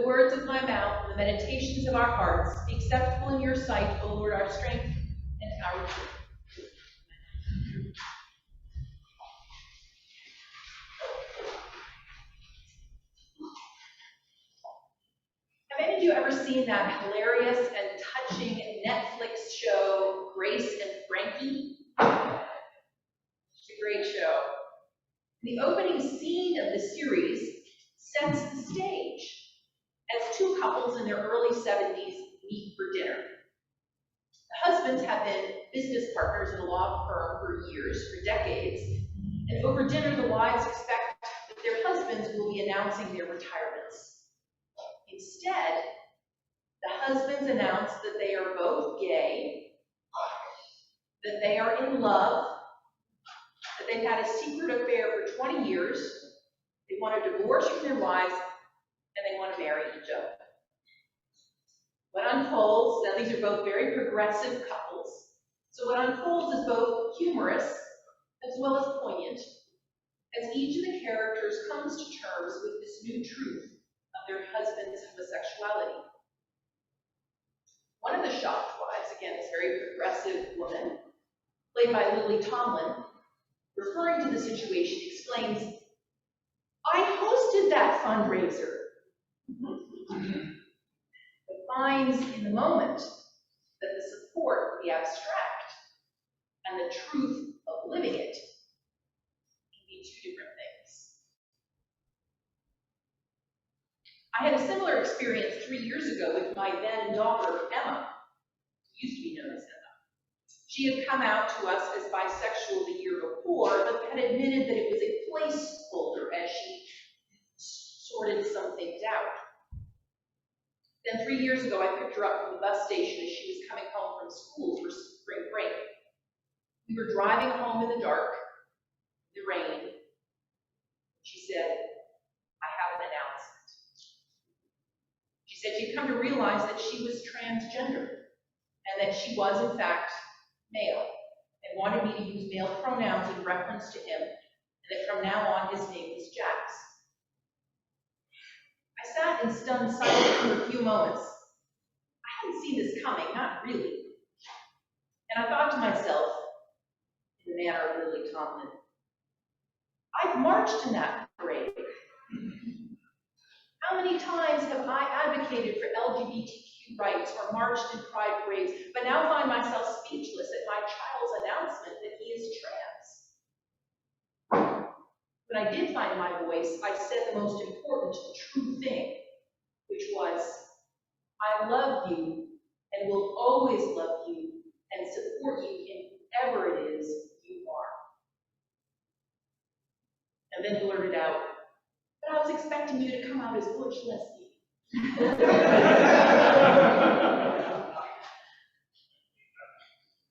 words of my mouth and the meditations of our hearts be acceptable in your sight, O Lord, our strength and our Redeemer. Have any of you ever seen that hilarious and touching Netflix show, Grace and Frankie? It's a great show. The opening scene of the series sets the stage as two couples in their early 70s meet for dinner. The husbands have been business partners in a law firm for years, for decades, and over dinner the wives expect that their husbands will be announcing their retirements. Instead, the husbands announce that they are both gay, that they are in love, that they've had a secret affair for 20 years, they want a divorce from their wives, and they want to marry each other. What unfolds, now these are both very progressive couples, so what unfolds is both humorous as well as poignant, as each of the characters comes to terms with this new truth of their husband's homosexuality. One of the shocked wives, again, this very progressive woman, played by Lily Tomlin, referring to the situation, explains, "I hosted that fundraiser." But finds in the moment that the support of the abstract and the truth of living it can be two different things. I had a similar experience 3 years ago with my then daughter, Emma, who used to be known as Emma. She had come out to us as bisexual the year before, but had admitted that it was a placeholder as she sorted some things out. Then 3 years ago, I picked her up from the bus station as she was coming home from school for spring break. We were driving home in the dark, the rain. She said, "I have an announcement." She said she'd come to realize that she was transgender and that she was, in fact, male, and wanted me to use male pronouns in reference to him, and that from now on his name was Jax. I sat in stunned silence for a few moments. I hadn't seen this coming, not really. And I thought to myself, in the manner of Lily Tomlin, I've marched in that parade. How many times have I advocated for LGBTQ rights or marched in pride parades, but now find myself speechless at my child's announcement that he is trans? When I did find my voice, I said the most important, true thing, which was, I love you and will always love you and support you in whatever it is you are. And then blurted out, but I was expecting you to come out as butch lesbian.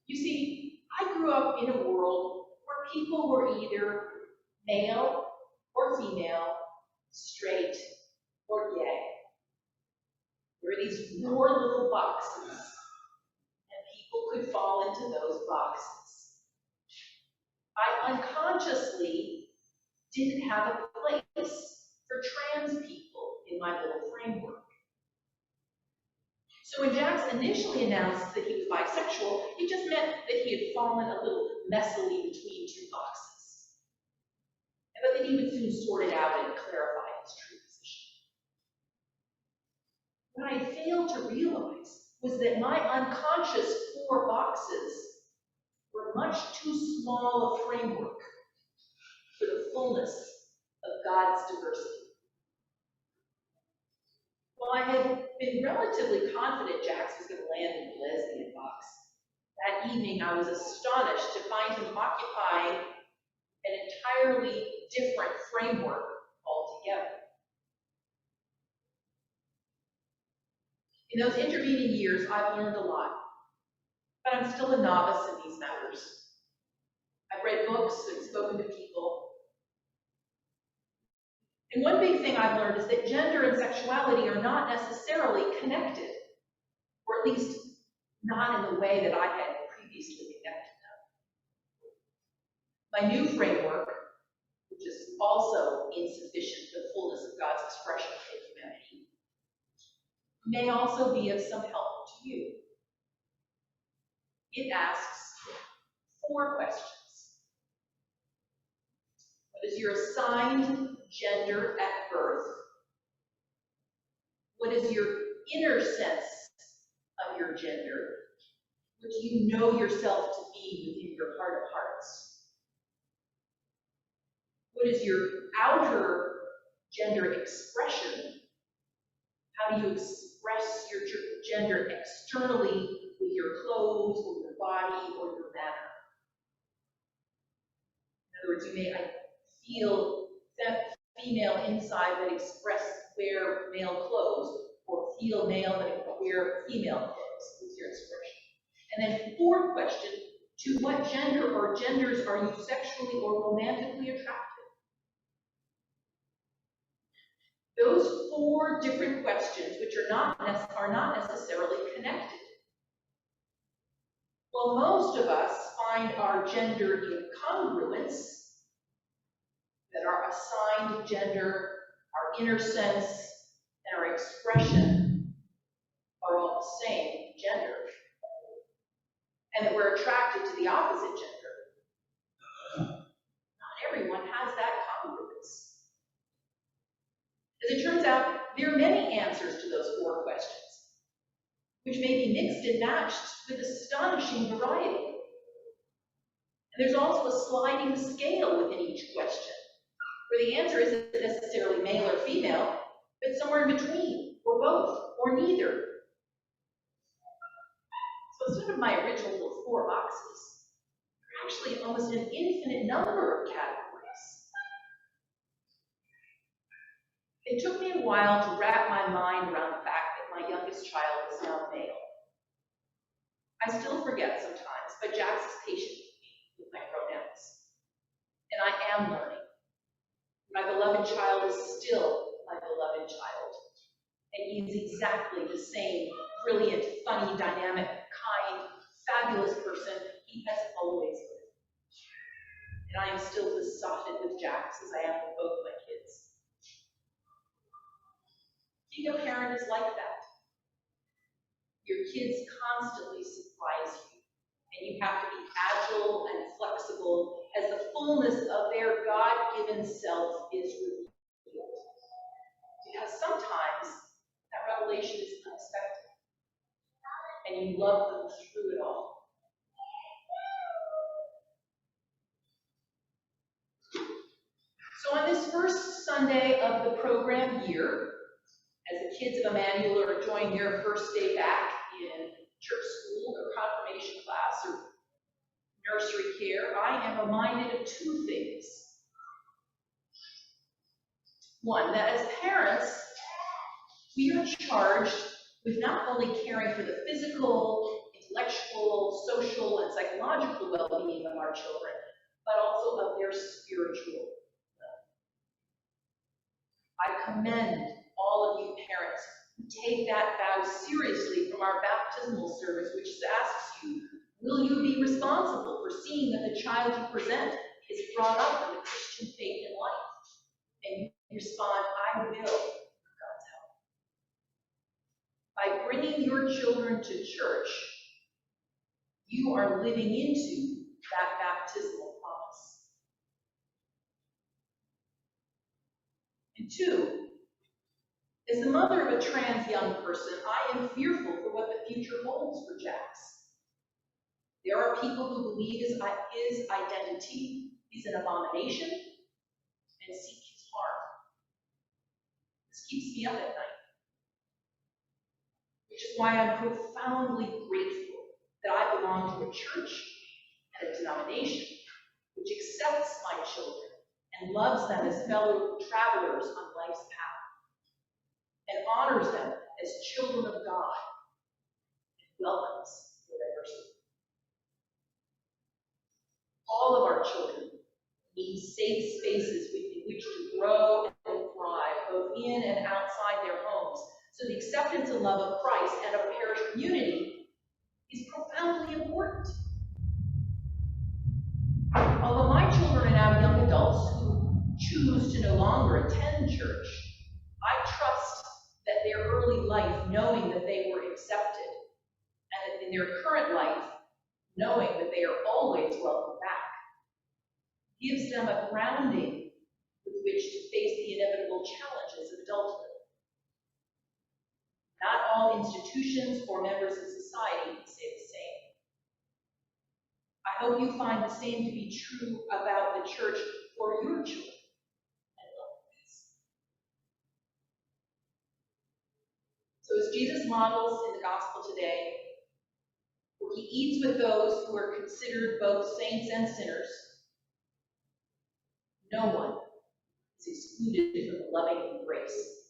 You see, I grew up in a world where people were either male or female, straight or gay. There were these 4 little boxes, and people could fall into those boxes. I unconsciously didn't have a place for trans people in my little framework. So when Jax initially announced that he was bisexual, it just meant that he had fallen a little messily between 2 boxes, but that he would soon sort it out and clarify his true position. What I failed to realize was that my unconscious 4 boxes were much too small a framework for the fullness of God's diversity. While I had been relatively confident Jax was going to land in the lesbian box, that evening I was astonished to find him occupying an entirely different framework altogether. In those intervening years, I've learned a lot, but I'm still a novice in these matters. I've read books and spoken to people. And one big thing I've learned is that gender and sexuality are not necessarily connected, or at least not in the way that I had previously connected them. My new framework, which is also insufficient for the fullness of God's expression in humanity, may also be of some help to you. It asks 4 questions. What is your assigned gender at birth? What is your inner sense of your gender? What do you know yourself to be within your heart of hearts? What is your outer gender expression? How do you express your gender externally with your clothes or your body or your manner? In other words, you may feel female inside but wear male clothes, or feel male but wear female clothes, is your expression. And then 4th question, to what gender or genders are you sexually or romantically attracted? Those 4 different questions, which are not necessarily connected. Well, most of us find our gender incongruence, that our assigned gender, our inner sense, and our expression are all the same gender, and that we're attracted to the opposite gender. Not everyone has that congruence. As it turns out, there are many answers to those 4 questions, which may be mixed and matched with astonishing variety. And there's also a sliding scale within each question, where the answer isn't necessarily male or female, but somewhere in between, or both, or neither. So instead of my original 4 boxes, there are actually almost an infinite number of categories. It took me a while to wrap my mind around the fact that my youngest child is now male. I still forget sometimes, but Jax is patient with my pronouns. And I am learning. My beloved child is still my beloved child. And he is exactly the same brilliant, funny, dynamic, kind, fabulous person he has always been. And I am still besotted with Jax as I am with both my kids. Being a parent is like that. Your kids constantly surprise you, and you have to be agile and flexible as the fullness of their God-given self is revealed. Because sometimes that revelation is unexpected, and you love them through it all. So on this first Sunday of the program year, as the kids of Emmanuel are enjoying their first day back in church school or confirmation class or nursery care, I am reminded of 2 things. One, that as parents, we are charged with not only caring for the physical, intellectual, social, and psychological well-being of our children, but also of their spiritual well-being. I commend all of you parents who take that vow seriously from our baptismal service, which asks you, will you be responsible for seeing that the child you present is brought up in the Christian faith and life? And you respond, I will, with God's help. By bringing your children to church, you are living into that baptismal promise. And 2, as the mother of a trans young person, I am fearful for what the future holds for Jax. There are people who believe his identity is an abomination and seek his harm. This keeps me up at night, which is why I'm profoundly grateful that I belong to a church and a denomination which accepts my children and loves them as fellow travelers on life's path, and honors them as children of God, and welcomes their diversity. All of our children need safe spaces in which to grow and thrive, both in and outside their homes. So the acceptance and love of Christ and of parish community is profoundly important. Although my children are now young adults who choose to no longer attend church, I trust that their early life life knowing that they were accepted, and in their current life knowing that they are always welcome back, gives them a grounding with which to face the inevitable challenges of adulthood. Not all institutions or members of society say the same. I hope you find the same to be true about the church for your children and loved ones. So as Jesus models in the gospel today, where he eats with those who are considered both saints and sinners, no one is excluded from the loving embrace